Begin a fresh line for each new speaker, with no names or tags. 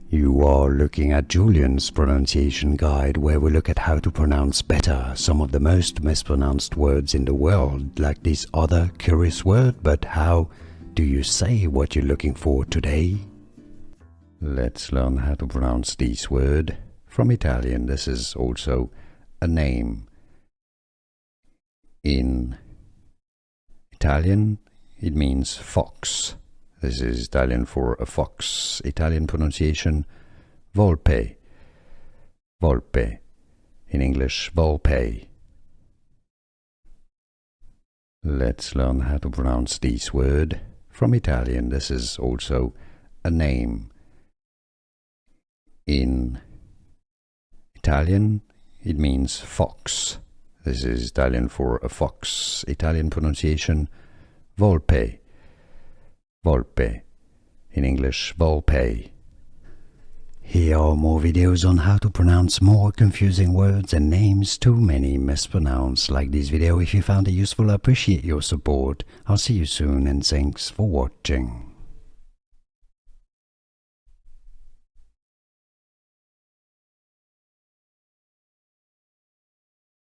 You are looking at Julian's pronunciation guide, where we look at how to pronounce better some of the most mispronounced words in the world, like this other curious word. But how do you say what you're looking for today? Let's learn how to pronounce this word. From Italian, this is also a name. In Italian, it means fox. This is Italian for a fox. Italian pronunciation, Volpe. Volpe. In English, Volpe. Let's learn how to pronounce this word. From Italian, this is also a name. In Italian, it means fox. This is Italian for a fox. Italian pronunciation, Volpe. Volpe. In English, Volpe. Here are more videos on how to pronounce more confusing words and names too many mispronounced. Like this video if you found it useful. I appreciate your support. I'll see you soon and thanks for watching.